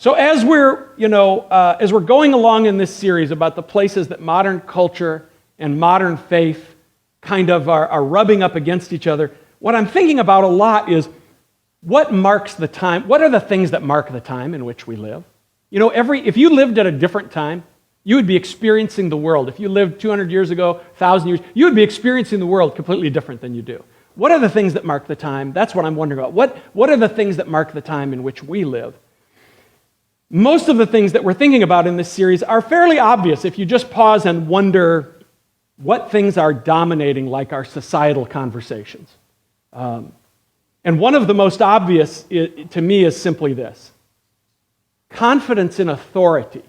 So as we're going along in this series about the places that modern culture and modern faith kind of are rubbing up against each other, what I'm thinking about a lot is what marks the time, what are the things that mark the time in which we live? If you lived at a different time, you would be experiencing the world. If you lived 200 years ago, 1,000 years, you would be experiencing the world completely different than you do. What are the things that mark the time? That's what I'm wondering about. What are the things that mark the time in which we live? Most of the things that we're thinking about in this series are fairly obvious if you just pause and wonder what things are dominating like our societal conversations. And one of the most obvious to me is simply this: confidence in authority.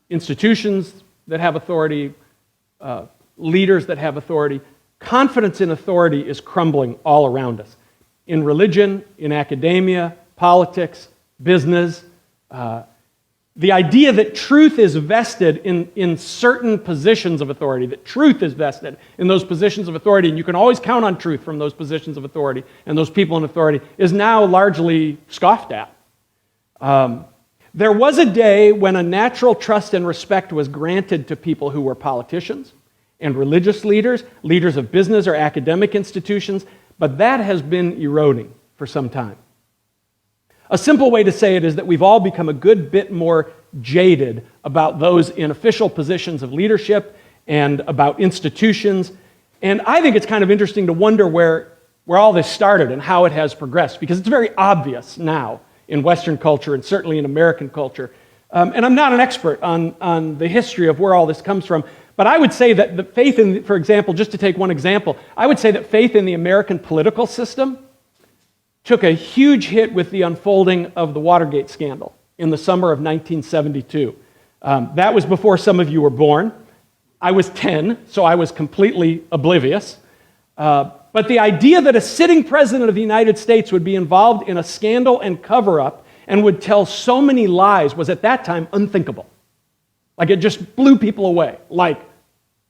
Institutions that have authority, leaders that have authority, confidence in authority is crumbling all around us. In religion, in academia, politics, business. The idea that truth is vested in certain positions of authority, that truth is vested in those positions of authority, and you can always count on truth from those positions of authority and those people in authority, is now largely scoffed at. There was a day when a natural trust and respect was granted to people who were politicians and religious leaders, leaders of business or academic institutions, but that has been eroding for some time. A simple way to say it is that we've all become a good bit more jaded about those in official positions of leadership and about institutions. And I think it's kind of interesting to wonder where all this started and how it has progressed, because it's very obvious now in Western culture and certainly in American culture. And I'm not an expert on the history of where all this comes from, but I would say that the faith in, for example, just to take one example, I would say that faith in the American political system took a huge hit with the unfolding of the Watergate scandal in the summer of 1972. That was before some of you were born. I was 10, so I was completely oblivious. But the idea that a sitting president of the United States would be involved in a scandal and cover-up and would tell so many lies was at that time unthinkable. Like, it just blew people away. Like,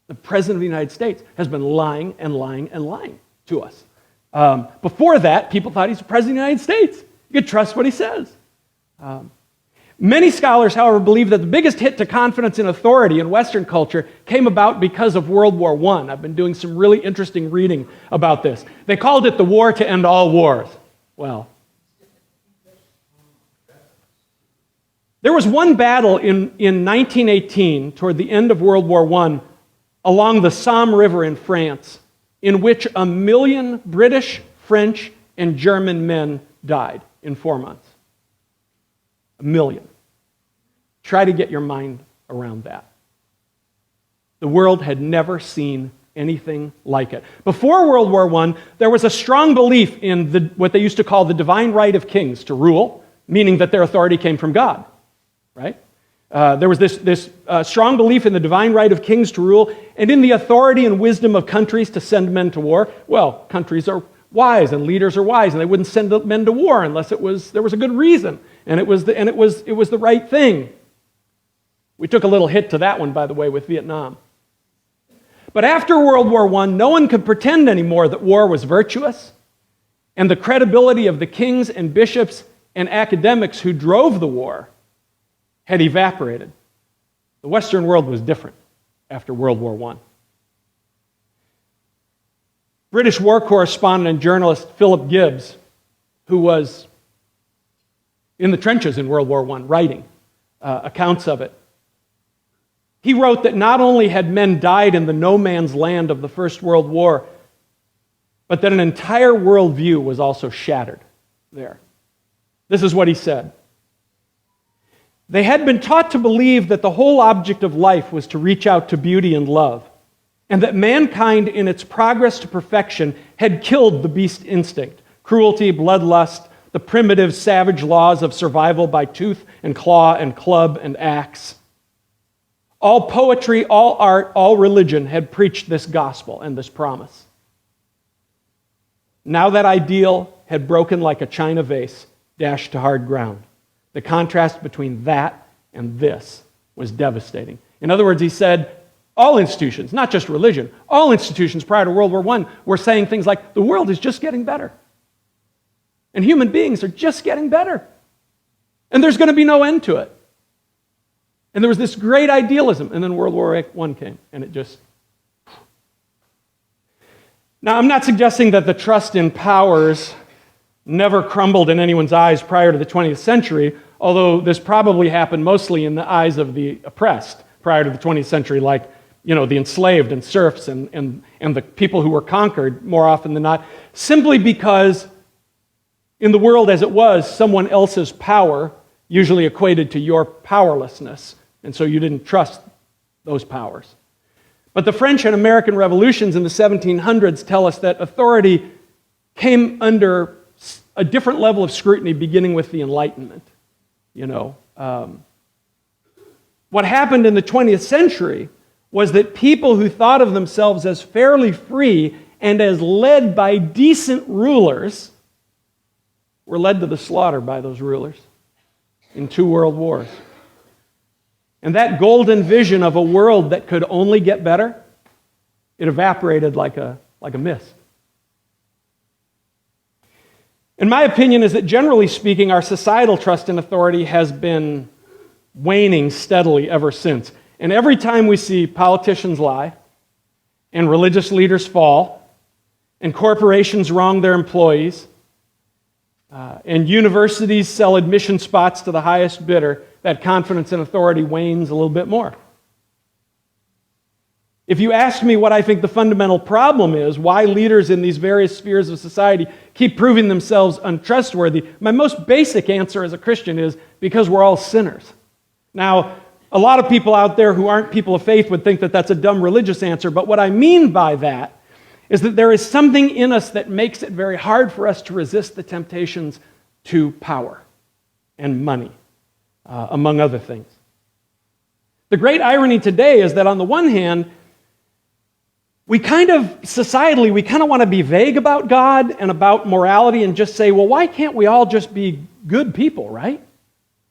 the president of the United States has been lying and lying and lying to us. Before that, people thought he's the president of the United States. You could trust what he says. Many scholars, however, believe that the biggest hit to confidence in authority in Western culture came about because of World War I. I've been doing some really interesting reading about this. They called it the war to end all wars. Well, there was one battle in 1918, toward the end of World War I, along the Somme River in France, in which 1 million British, French, and German men died in 4 months. 1 million. Try to get your mind around that. The world had never seen anything like it. Before World War I, there was a strong belief in what they used to call the divine right of kings to rule, meaning that their authority came from God, right? There was this strong belief in the divine right of kings to rule and in the authority and wisdom of countries to send men to war. Well, countries are wise and leaders are wise, and they wouldn't send men to war unless there was a good reason, and it was the right thing. We took a little hit to that one, by the way, with Vietnam. But after World War I, no one could pretend anymore that war was virtuous, and the credibility of the kings and bishops and academics who drove the war had evaporated. The Western world was different after World War I. British war correspondent and journalist Philip Gibbs, who was in the trenches in World War I, writing accounts of it, he wrote that not only had men died in the no man's land of the First World War, but that an entire worldview was also shattered there. This is what he said. They had been taught to believe that the whole object of life was to reach out to beauty and love, and that mankind in its progress to perfection had killed the beast instinct, cruelty, bloodlust, the primitive savage laws of survival by tooth and claw and club and axe. All poetry, all art, all religion had preached this gospel and this promise. Now that ideal had broken like a china vase dashed to hard ground. The contrast between that and this was devastating. In other words, he said, all institutions, not just religion, all institutions prior to World War I were saying things like, the world is just getting better. And human beings are just getting better. And there's going to be no end to it. And there was this great idealism, and then World War I came, and it just... Now, I'm not suggesting that the trust in powers never crumbled in anyone's eyes prior to the 20th century, although this probably happened mostly in the eyes of the oppressed prior to the 20th century, like, the enslaved and serfs and the people who were conquered more often than not, simply because in the world as it was, someone else's power usually equated to your powerlessness, and so you didn't trust those powers. But the French and American revolutions in the 1700s tell us that authority came under a different level of scrutiny beginning with the Enlightenment. What happened in the 20th century was that people who thought of themselves as fairly free and as led by decent rulers were led to the slaughter by those rulers in 2 world wars. And that golden vision of a world that could only get better, it evaporated like a mist. And my opinion is that generally speaking, our societal trust in authority has been waning steadily ever since. And every time we see politicians lie, and religious leaders fall, and corporations wrong their employees, and universities sell admission spots to the highest bidder, that confidence in authority wanes a little bit more. If you ask me what I think the fundamental problem is, why leaders in these various spheres of society keep proving themselves untrustworthy, my most basic answer as a Christian is because we're all sinners. Now, a lot of people out there who aren't people of faith would think that that's a dumb religious answer, but what I mean by that is that there is something in us that makes it very hard for us to resist the temptations to power and money, among other things. The great irony today is that on the one hand, societally, we kind of want to be vague about God and about morality and just say, well, why can't we all just be good people, right?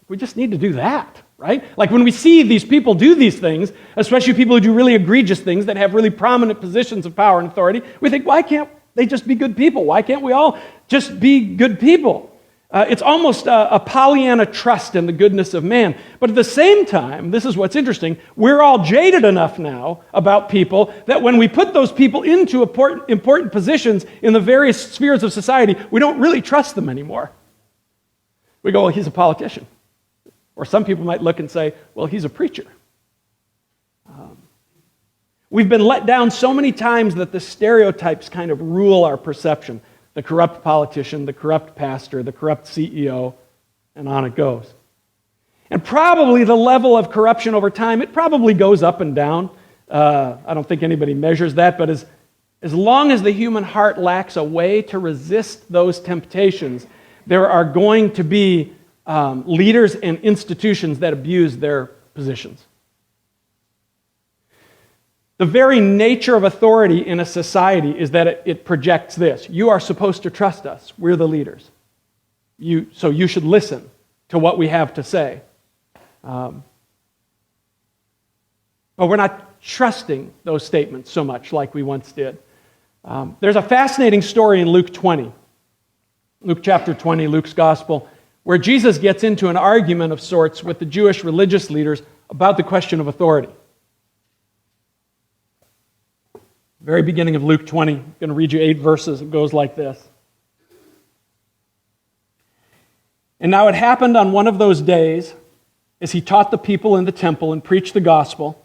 We just need to do that, right? Like when we see these people do these things, especially people who do really egregious things that have really prominent positions of power and authority, we think, why can't they just be good people? Why can't we all just be good people? It's almost a Pollyanna trust in the goodness of man. But at the same time, this is what's interesting, we're all jaded enough now about people that when we put those people into important positions in the various spheres of society, we don't really trust them anymore. We go, well, he's a politician. Or some people might look and say, well, he's a preacher. We've been let down so many times that the stereotypes kind of rule our perception. The corrupt politician, the corrupt pastor, the corrupt CEO, and on it goes. And probably the level of corruption over time, it probably goes up and down. I don't think anybody measures that, but as long as the human heart lacks a way to resist those temptations, there are going to be leaders and institutions that abuse their positions. The very nature of authority in a society is that it projects this. You are supposed to trust us. We're the leaders. So you should listen to what we have to say. But we're not trusting those statements so much like we once did. There's a fascinating story in Luke 20. Luke chapter 20, Luke's gospel, where Jesus gets into an argument of sorts with the Jewish religious leaders about the question of authority. Very beginning of Luke 20. I'm going to read you 8 verses. It goes like this. And now it happened on one of those days, as he taught the people in the temple and preached the gospel,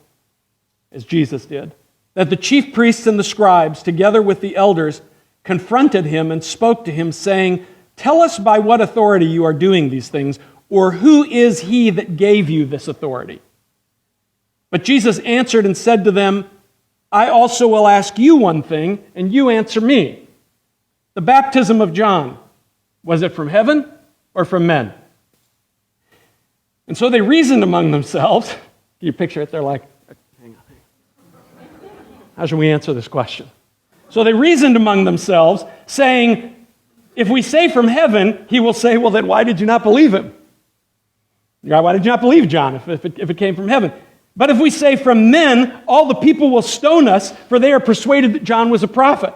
as Jesus did, that the chief priests and the scribes, together with the elders, confronted him and spoke to him, saying, "Tell us by what authority you are doing these things, or who is he that gave you this authority?" But Jesus answered and said to them, "I also will ask you one thing, and you answer me. The baptism of John, was it from heaven or from men?" And so they reasoned among themselves. You picture it, they're like, hang on. How should we answer this question? So they reasoned among themselves, saying, if we say from heaven, he will say, well, then why did you not believe him? Why did you not believe John if it came from heaven? But if we say from men, all the people will stone us, for they are persuaded that John was a prophet.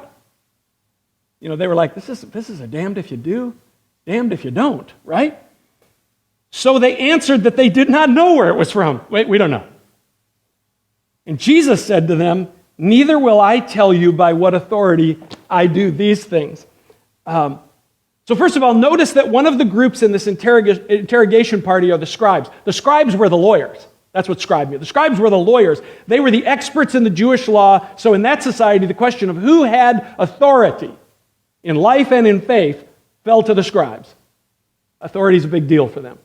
They were like, this is a damned if you do, damned if you don't, right? So they answered that they did not know where it was from. Wait, we don't know. And Jesus said to them, neither will I tell you by what authority I do these things. So first of all, notice that one of the groups in this interrogation party are the scribes. The scribes were the lawyers. That's what scribe means. The scribes were the lawyers. They were the experts in the Jewish law. So in that society, the question of who had authority in life and in faith fell to the scribes. Authority is a big deal for them.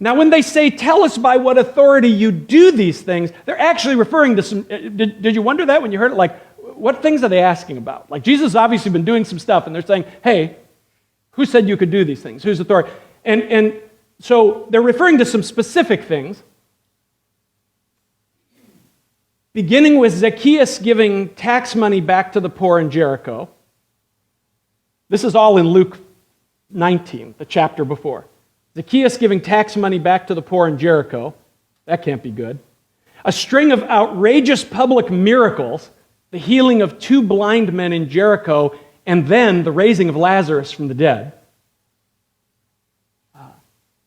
Now, when they say, tell us by what authority you do these things, they're actually referring to some... Did you wonder that when you heard it? Like, what things are they asking about? Like, Jesus has obviously been doing some stuff, and they're saying, hey, who said you could do these things? Whose authority? And so they're referring to some specific things, beginning with Zacchaeus giving tax money back to the poor in Jericho. This is all in Luke 19, the chapter before. Zacchaeus giving tax money back to the poor in Jericho. That can't be good. A string of outrageous public miracles, the healing of 2 blind men in Jericho, and then the raising of Lazarus from the dead.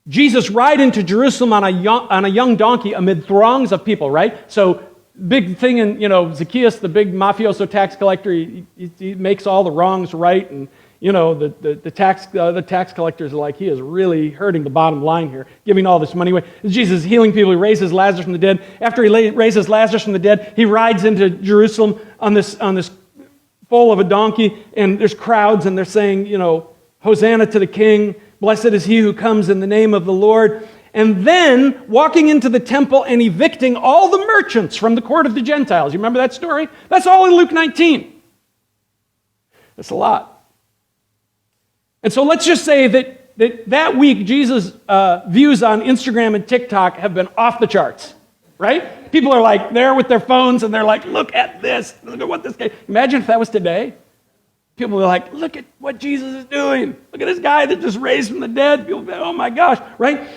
Jesus ride into Jerusalem on a young donkey amid throngs of people, right? So big thing in, Zacchaeus, the big mafioso tax collector, he makes all the wrongs right, and the tax collectors are like, he is really hurting the bottom line here, giving all this money away. Jesus is healing people. He raises Lazarus from the dead. After he raises Lazarus from the dead, he rides into Jerusalem on this foal of a donkey, and there's crowds, and they're saying, Hosanna to the King, blessed is he who comes in the name of the Lord. And then walking into the temple and evicting all the merchants from the court of the Gentiles. You remember that story? That's all in Luke 19. That's a lot. And so let's just say that week, Jesus' views on Instagram and TikTok have been off the charts, right? People are like there with their phones, and they're like, look at this. Look at what this guy... Imagine if that was today. People are like, look at what Jesus is doing. Look at this guy that just raised from the dead. People go, oh my gosh, right?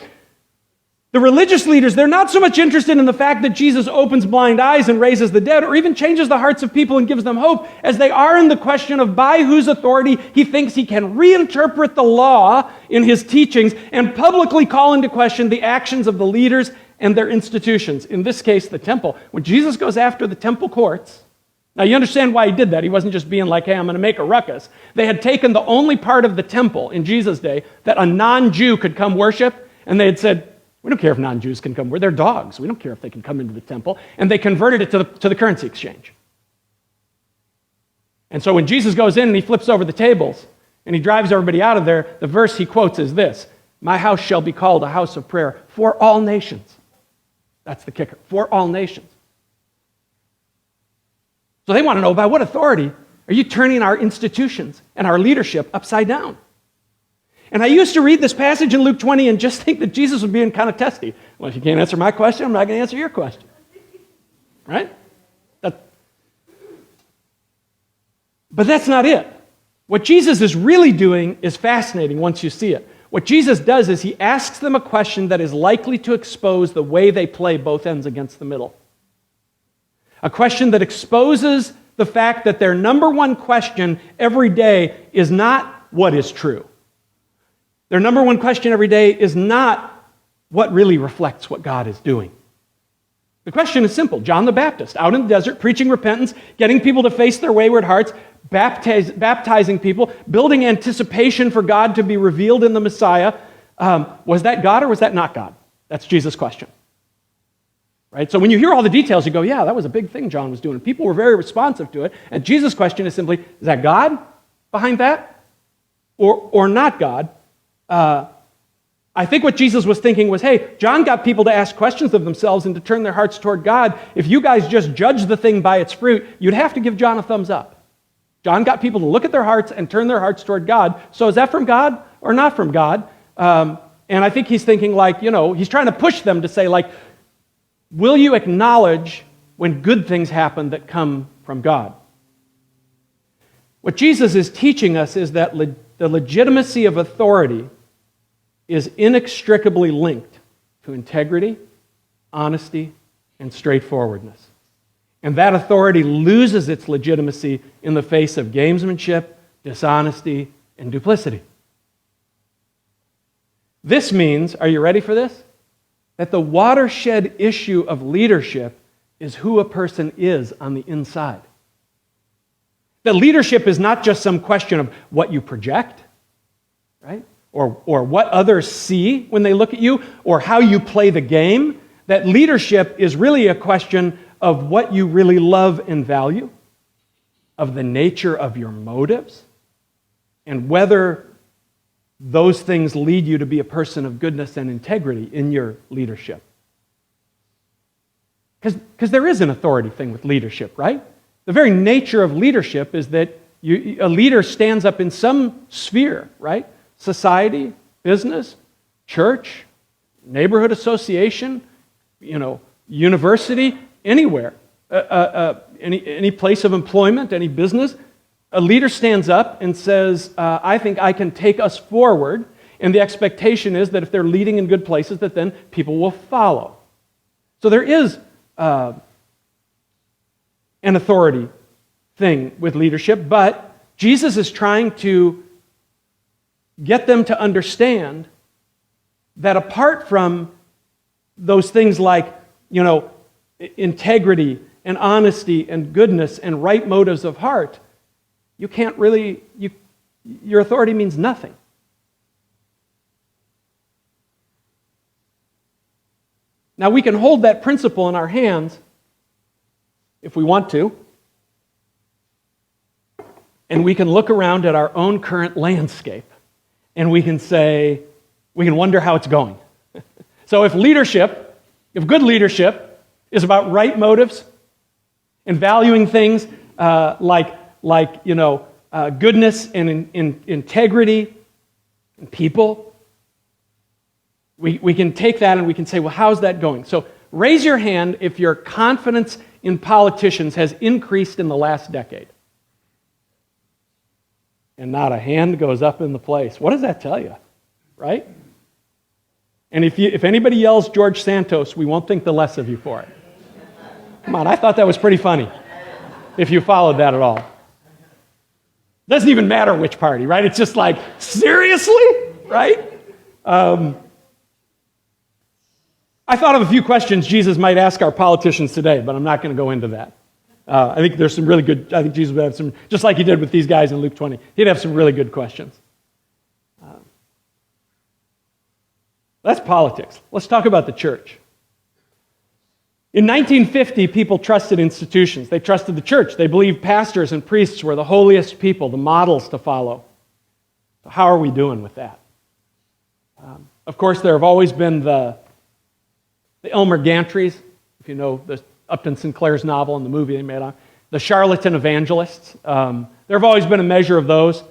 The religious leaders, they're not so much interested in the fact that Jesus opens blind eyes and raises the dead, or even changes the hearts of people and gives them hope, as they are in the question of by whose authority he thinks he can reinterpret the law in his teachings and publicly call into question the actions of the leaders and their institutions. In this case, the temple. When Jesus goes after the temple courts, now you understand why he did that. He wasn't just being like, hey, I'm going to make a ruckus. They had taken the only part of the temple in Jesus' day that a non-Jew could come worship, and they had said, we don't care if non-Jews can come. We're their dogs. We don't care if they can come into the temple. And they converted it to the currency exchange. And so when Jesus goes in and he flips over the tables and he drives everybody out of there, the verse he quotes is this: my house shall be called a house of prayer for all nations. That's the kicker. For all nations. So they want to know, by what authority are you turning our institutions and our leadership upside down? And I used to read this passage in Luke 20 and just think that Jesus was being kind of testy. Well, if you can't answer my question, I'm not going to answer your question. Right? But that's not it. What Jesus is really doing is fascinating once you see it. What Jesus does is he asks them a question that is likely to expose the way they play both ends against the middle. A question that exposes the fact that their number one question every day is not what is true. Their number one question every day is not what really reflects what God is doing. The question is simple. John the Baptist, out in the desert, preaching repentance, getting people to face their wayward hearts, baptizing people, building anticipation for God to be revealed in the Messiah. Was that God or was that not God? That's Jesus' question. Right? So when you hear all the details, you go, yeah, that was a big thing John was doing. People were very responsive to it. And Jesus' question is simply, is that God behind that? Or not God? I think what Jesus was thinking was, hey, John got people to ask questions of themselves and to turn their hearts toward God. If you guys just judge the thing by its fruit, you'd have to give John a thumbs up. John got people to look at their hearts and turn their hearts toward God. So is that from God or not from God? And I think he's thinking he's trying to push them to say will you acknowledge when good things happen that come from God? What Jesus is teaching us is that the legitimacy of authority is inextricably linked to integrity, honesty, and straightforwardness. And that authority loses its legitimacy in the face of gamesmanship, dishonesty, and duplicity. This means, are you ready for this? That the watershed issue of leadership is who a person is on the inside. That leadership is not just some question of what you project, right? Or what others see when they look at you, or how you play the game. That leadership is really a question of what you really love and value, of the nature of your motives, and whether those things lead you to be a person of goodness and integrity in your leadership. Because there is an authority thing with leadership, right? The very nature of leadership is that a leader stands up in some sphere, right? Society, business, church, neighborhood association, university, anywhere, any place of employment, any business. A leader stands up and says, I think I can take us forward, and the expectation is that if they're leading in good places, that then people will follow. So there is an authority thing with leadership, but Jesus is trying to get them to understand that apart from those things like, integrity and honesty and goodness and right motives of heart, you can't really, your authority means nothing. Now, we can hold that principle in our hands if we want to, and we can look around at our own current landscape, and we can wonder how it's going. So if good leadership is about right motives and valuing things like goodness and integrity and people, we can take that and we can say, well, how's that going? So raise your hand if your confidence in politicians has increased in the last decade. And not a hand goes up in the place. What does that tell you? Right? And if anybody yells George Santos, we won't think the less of you for it. Come on, I thought that was pretty funny, if you followed that at all. Doesn't even matter which party, right? It's just like, seriously? Right? I thought of a few questions Jesus might ask our politicians today, but I'm not going to go into that. I think there's some really good, I think Jesus would have some, just like he did with these guys in Luke 20, he'd have some really good questions. That's politics. Let's talk about the church. In 1950, people trusted institutions. They trusted the church. They believed pastors and priests were the holiest people, the models to follow. So how are we doing with that? Of course, there have always been the Elmer Gantrys, if you know the Upton Sinclair's novel and the movie they made on, the charlatan evangelists. There have always been a measure of those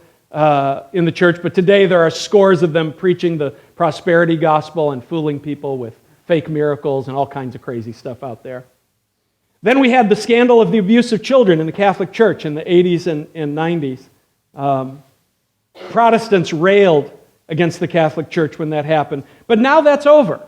in the church, but today there are scores of them preaching the prosperity gospel and fooling people with fake miracles and all kinds of crazy stuff out there. Then we had the scandal of the abuse of children in the Catholic Church in the 80s and 90s. Protestants railed against the Catholic Church when that happened. But now that's over,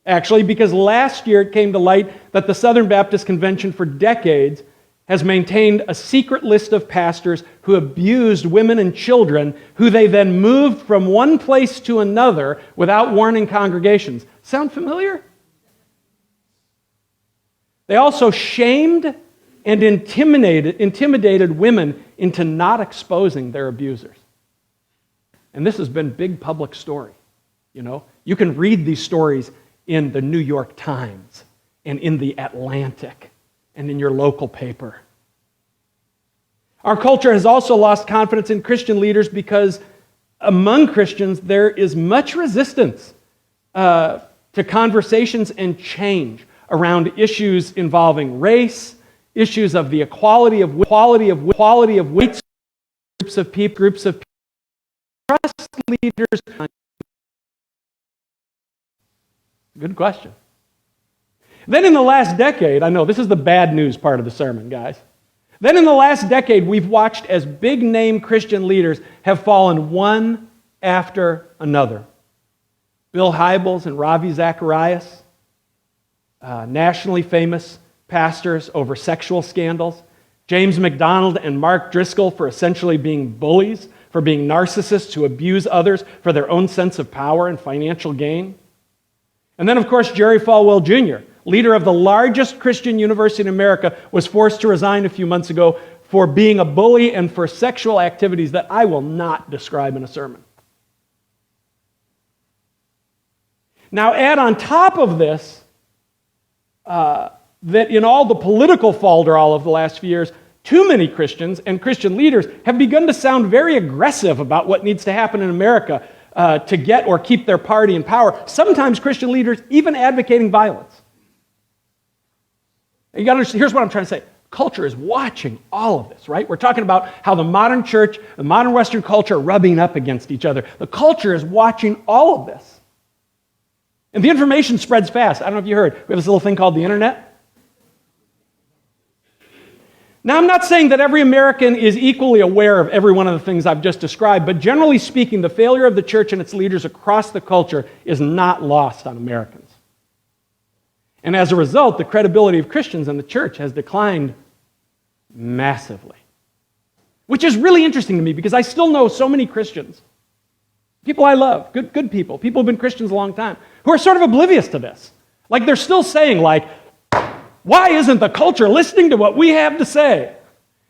actually, because last year it came to light that the Southern Baptist Convention for decades has maintained a secret list of pastors who abused women and children, who they then moved from one place to another without warning congregations. Sound familiar? They also shamed and intimidated women into not exposing their abusers. And this has been a big public story. You can read these stories in the New York Times and in the Atlantic and in your local paper. Our culture has also lost confidence in Christian leaders because among Christians there is much resistance to conversations and change around issues involving race, issues of the equality of white groups of people. Trust leaders. Good question. Then in the last decade, I know this is the bad news part of the sermon, guys. Then in the last decade, we've watched as big-name Christian leaders have fallen one after another. Bill Hybels and Ravi Zacharias, nationally famous pastors over sexual scandals. James MacDonald and Mark Driscoll for essentially being bullies for being narcissists who abuse others for their own sense of power and financial gain. And then, of course, Jerry Falwell Jr., leader of the largest Christian university in America, was forced to resign a few months ago for being a bully and for sexual activities that I will not describe in a sermon. Now, add on top of this that in all the political falderall of the last few years, too many Christians and Christian leaders have begun to sound very aggressive about what needs to happen in America to get or keep their party in power. Sometimes Christian leaders even advocating violence. You got to understand, here's what I'm trying to say. Culture is watching all of this, right? We're talking about how the modern church, the modern Western culture are rubbing up against each other. The culture is watching all of this. And the information spreads fast. I don't know if you heard. We have this little thing called the internet. Now, I'm not saying that every American is equally aware of every one of the things I've just described, but generally speaking, the failure of the church and its leaders across the culture is not lost on Americans. And as a result, the credibility of Christians in the church has declined massively. Which is really interesting to me because I still know so many Christians, people I love, good people who've been Christians a long time, who are sort of oblivious to this. Like they're still saying, like, why isn't the culture listening to what we have to say?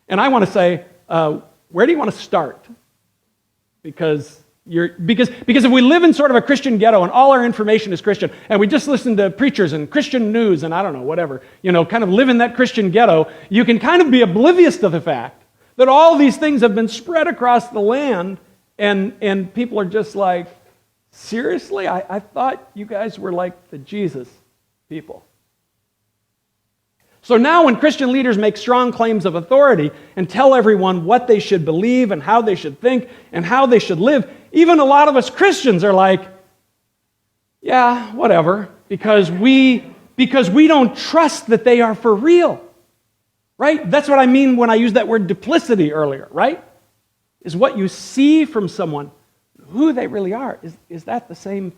And I want to say, where do you want to start? Because if we live in sort of a Christian ghetto and all our information is Christian, and we just listen to preachers and Christian news and I don't know, whatever, kind of live in that Christian ghetto, you can kind of be oblivious to the fact that all these things have been spread across the land and people are just like, seriously? I thought you guys were like the Jesus people. So now when Christian leaders make strong claims of authority and tell everyone what they should believe and how they should think and how they should live, even a lot of us Christians are like, yeah, whatever, because we don't trust that they are for real, right? That's what I mean when I used that word duplicity earlier, right? Is what you see from someone, who they really are, is that the same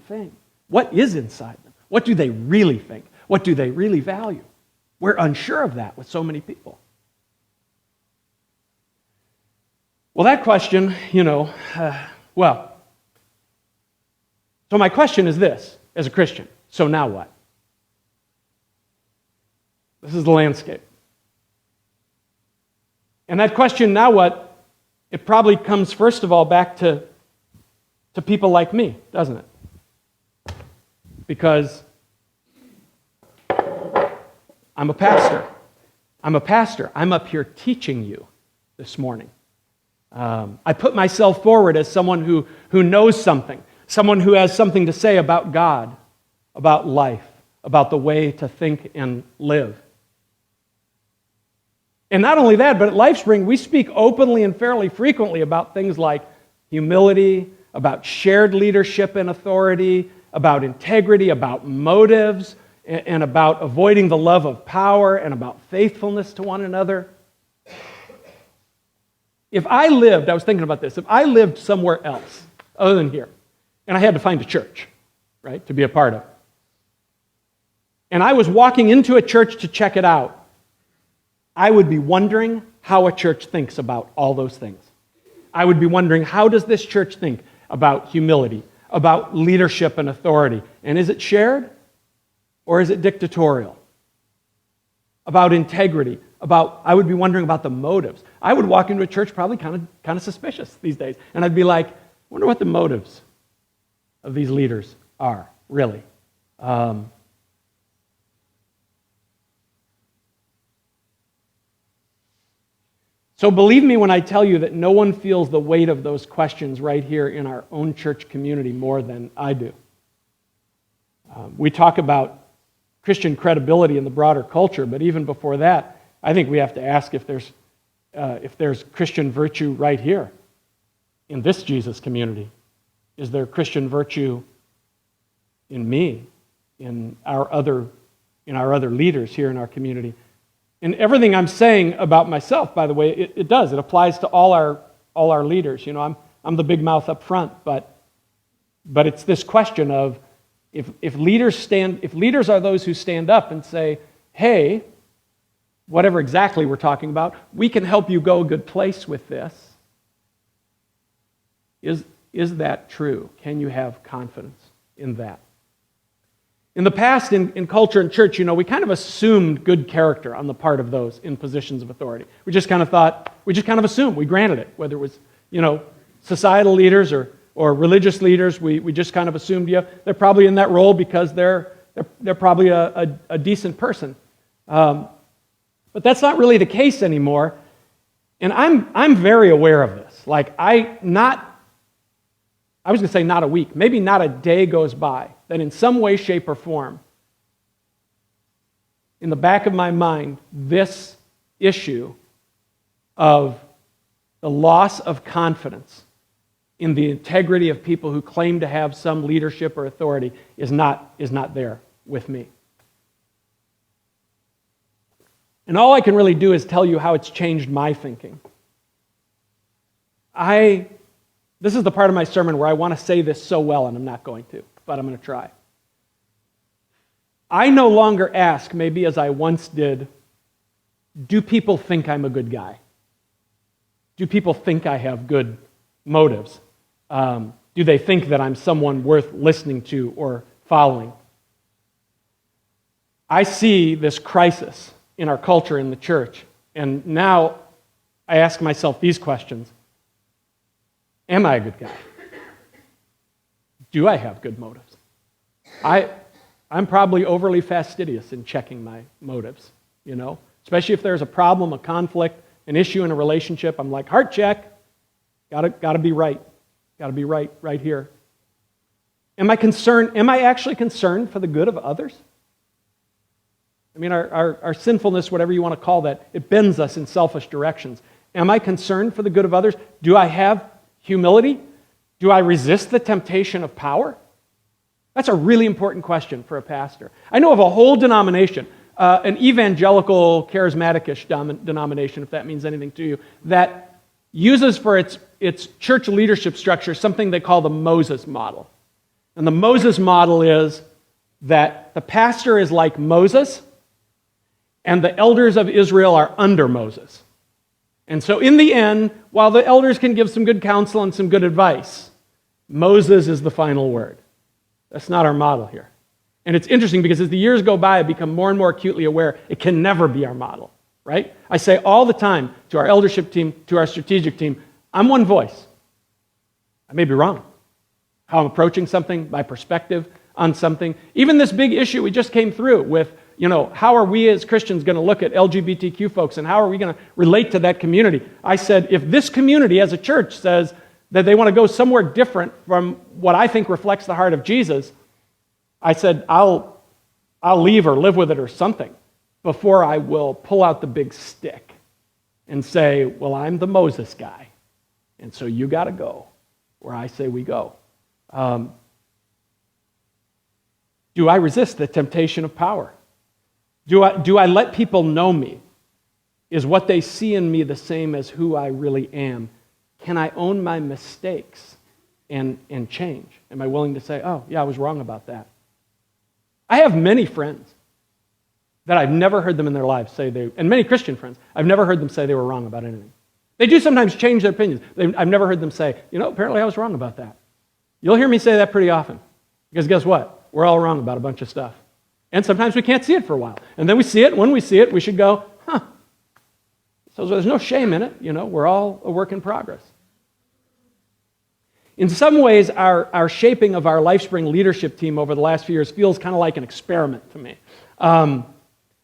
thing? What is inside them? What do they really think? What do they really value? We're unsure of that with so many people. Well, that question, so my question is this, as a Christian, so now what? This is the landscape. And that question, now what, it probably comes first of all back to people like me, doesn't it? Because I'm a pastor. I'm up here teaching you this morning. I put myself forward as someone who knows something, someone who has something to say about God, about life, about the way to think and live. And not only that, but at LifeSpring, we speak openly and fairly frequently about things like humility, about shared leadership and authority, about integrity, about motives, and about avoiding the love of power, and about faithfulness to one another. I was thinking about this, if I lived somewhere else other than here, and I had to find a church, right, to be a part of, and I was walking into a church to check it out, I would be wondering how a church thinks about all those things. I would be wondering, how does this church think about humility, about leadership and authority, and is it shared? Or is it dictatorial? About integrity, I would be wondering about the motives. I would walk into a church probably kind of suspicious these days, and I'd be like, I wonder what the motives of these leaders are, really. So believe me when I tell you that no one feels the weight of those questions right here in our own church community more than I do. We talk about Christian credibility in the broader culture, but even before that, I think we have to ask if there's Christian virtue right here in this Jesus community. Is there Christian virtue in me, in our other leaders here in our community? And everything I'm saying about myself, by the way, it does. It applies to all our leaders. I'm the big mouth up front, but it's this question of, If leaders are those who stand up and say, hey, whatever exactly we're talking about, we can help you go a good place with this. Is that true? Can you have confidence in that? In the past, in culture and church, we kind of assumed good character on the part of those in positions of authority. We just kind of assumed, we granted it, whether it was, societal leaders or religious leaders, we just kind of assumed, they're probably in that role because they're probably a decent person. But that's not really the case anymore. And I'm very aware of this. I was going to say not a week, maybe not a day goes by that in some way, shape, or form, in the back of my mind, this issue of the loss of confidence in the integrity of people who claim to have some leadership or authority is not there with me. And all I can really do is tell you how it's changed my thinking. This is the part of my sermon where I want to say this so well, and I'm not going to, but I'm going to try. I no longer ask, maybe as I once did, do people think I'm a good guy? Do people think I have good motives? Do they think that I'm someone worth listening to or following? I see this crisis in our culture, in the church, and now I ask myself these questions. Am I a good guy? Do I have good motives? I'm probably overly fastidious in checking my motives, especially if there's a problem, a conflict, an issue in a relationship. I'm like, heart check, gotta be right. Gotta be right here. Am I actually concerned for the good of others? I mean, our sinfulness, whatever you want to call that, it bends us in selfish directions. Am I concerned for the good of others? Do I have humility? Do I resist the temptation of power? That's a really important question for a pastor. I know of a whole denomination, an evangelical, charismatic-ish denomination, if that means anything to you, that uses for its church leadership structure something they call the Moses model. And the Moses model is that the pastor is like Moses, and the elders of Israel are under Moses. And so in the end, while the elders can give some good counsel and some good advice, Moses is the final word. That's not our model here. And it's interesting because as the years go by, I become more and more acutely aware it can never be our model, right? I say all the time to our eldership team, to our strategic team, I'm one voice. I may be wrong. How I'm approaching something, my perspective on something. Even this big issue we just came through with, how are we as Christians going to look at LGBTQ folks and how are we going to relate to that community? I said, if this community as a church says that they want to go somewhere different from what I think reflects the heart of Jesus, I said, I'll leave or live with it or something before I will pull out the big stick and say, well, I'm the Moses guy, and so you got to go where I say we go. Do I resist the temptation of power? Do I let people know me? Is what they see in me the same as who I really am? Can I own my mistakes and change? Am I willing to say, oh, yeah, I was wrong about that? I have many friends that I've never heard them in their lives say and many Christian friends, I've never heard them say they were wrong about anything. They do sometimes change their opinions. I've never heard them say, apparently I was wrong about that. You'll hear me say that pretty often. Because guess what? We're all wrong about a bunch of stuff. And sometimes we can't see it for a while. And then we see it. When we see it, we should go, So there's no shame in it. We're all a work in progress. In some ways, our shaping of our LifeSpring leadership team over the last few years feels kind of like an experiment to me.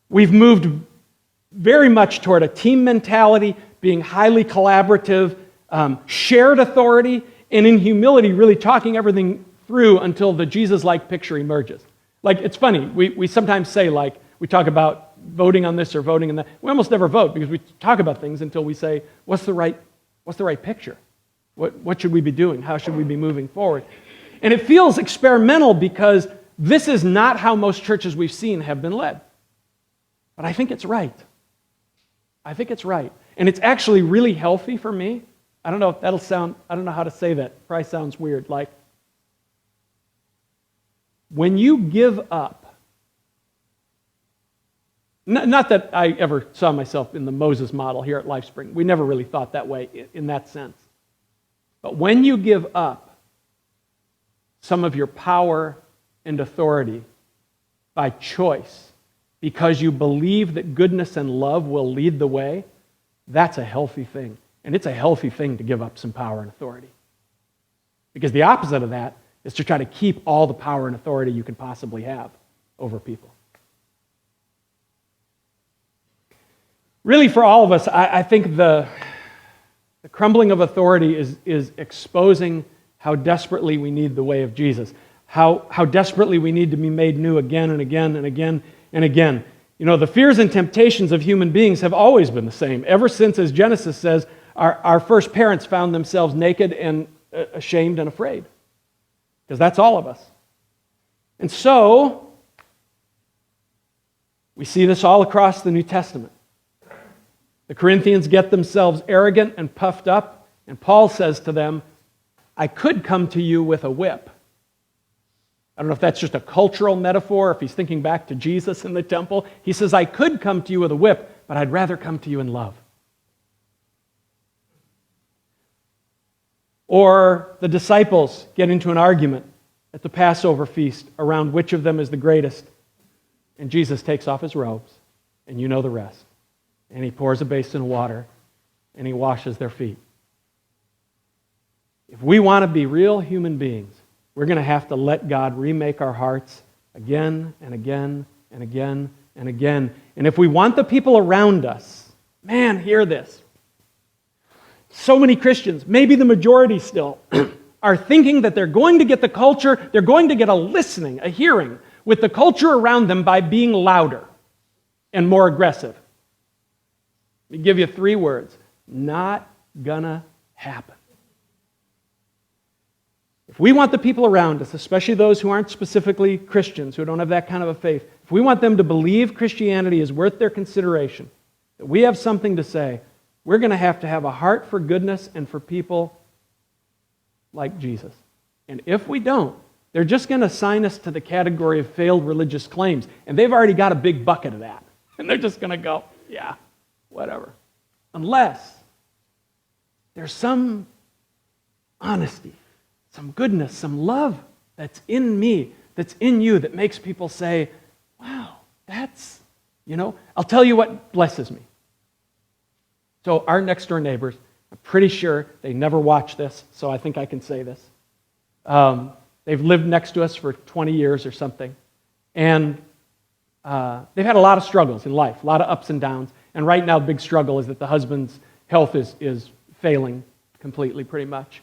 We've moved very much toward a team mentality, being highly collaborative, shared authority, and in humility, really talking everything through until the Jesus-like picture emerges. It's funny, we sometimes say, we talk about voting on this or voting on that. We almost never vote because we talk about things until we say, what's the right picture? What should we be doing? How should we be moving forward? And it feels experimental because this is not how most churches we've seen have been led. But I think it's right. I think it's right. And it's actually really healthy for me. I don't know if that'll sound, I don't know how to say that. It probably sounds weird. When you give up, not that I ever saw myself in the Moses model here at LifeSpring. We never really thought that way in that sense. But when you give up some of your power and authority by choice because you believe that goodness and love will lead the way, that's a healthy thing. And it's a healthy thing to give up some power and authority. Because the opposite of that is to try to keep all the power and authority you can possibly have over people. Really, for all of us, I think the crumbling of authority is exposing how desperately we need the way of Jesus, how desperately we need to be made new again and again and again and again. You know, the fears and temptations of human beings have always been the same. Ever since, as Genesis says, our first parents found themselves naked and ashamed and afraid. Because that's all of us. And so, we see this all across the New Testament. The Corinthians get themselves arrogant and puffed up, and Paul says to them, I could come to you with a whip. I don't know if that's just a cultural metaphor, if he's thinking back to Jesus in the temple. He says, I could come to you with a whip, but I'd rather come to you in love. Or the disciples get into an argument at the Passover feast around which of them is the greatest. And Jesus takes off his robes, and you know the rest. And he pours a basin of water, and he washes their feet. If we want to be real human beings, we're going to have to let God remake our hearts again and again and again and again. And if we want the people around us, man, hear this. So many Christians, maybe the majority still, are thinking that they're going to get the culture, they're going to get a listening, a hearing with the culture around them by being louder and more aggressive. Let me give you 3 words. Not gonna happen. If we want the people around us, especially those who aren't specifically Christians, who don't have that kind of a faith, if we want them to believe Christianity is worth their consideration, that we have something to say, we're going to have a heart for goodness and for people like Jesus. And if we don't, they're just going to assign us to the category of failed religious claims. And they've already got a big bucket of that. And they're just going to go, yeah, whatever. Unless there's some honesty, some goodness, some love that's in me, that's in you, that makes people say, wow, that's, I'll tell you what blesses me. So our next door neighbors, I'm pretty sure they never watch this, so I think I can say this. They've lived next to us for 20 years or something, and they've had a lot of struggles in life, a lot of ups and downs, and right now the big struggle is that the husband's health is failing completely, pretty much.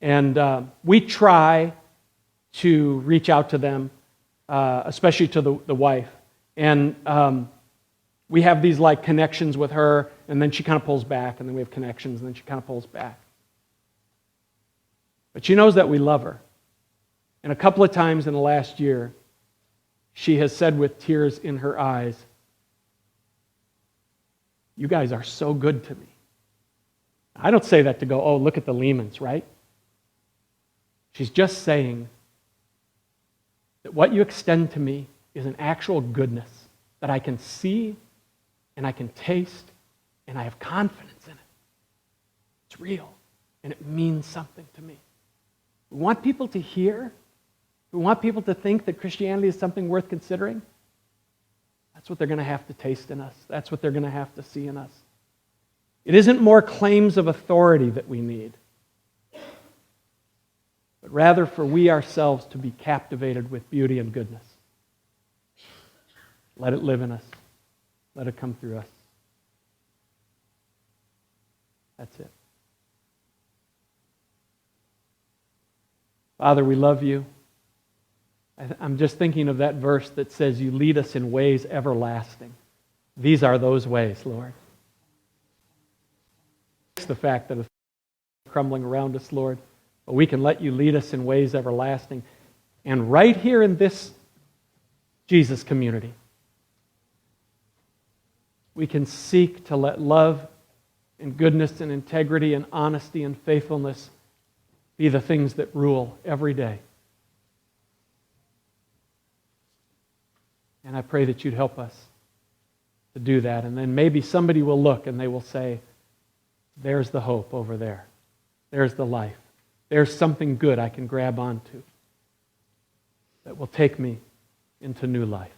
And we try to reach out to them, especially to the wife, and we have these like connections with her, and then she kind of pulls back, and then we have connections, and then she kind of pulls back. But she knows that we love her. And a couple of times in the last year, she has said with tears in her eyes, you guys are so good to me. I don't say that to go, oh, look at the Lehmans, right? She's just saying that what you extend to me is an actual goodness that I can see and I can taste and I have confidence in it. It's real and it means something to me. We want people to hear. We want people to think that Christianity is something worth considering. That's what they're going to have to taste in us. That's what they're going to have to see in us. It isn't more claims of authority that we need, but rather for we ourselves to be captivated with beauty and goodness. Let it live in us. Let it come through us. That's it. Father, we love you. I'm just thinking of that verse that says, you lead us in ways everlasting. These are those ways, Lord. It's the fact that it's crumbling around us, Lord, but we can let you lead us in ways everlasting. And right here in this Jesus community, we can seek to let love and goodness and integrity and honesty and faithfulness be the things that rule every day. And I pray that you'd help us to do that. And then maybe somebody will look and they will say, there's the hope over there. There's the life. there's something good I can grab onto that will take me into new life.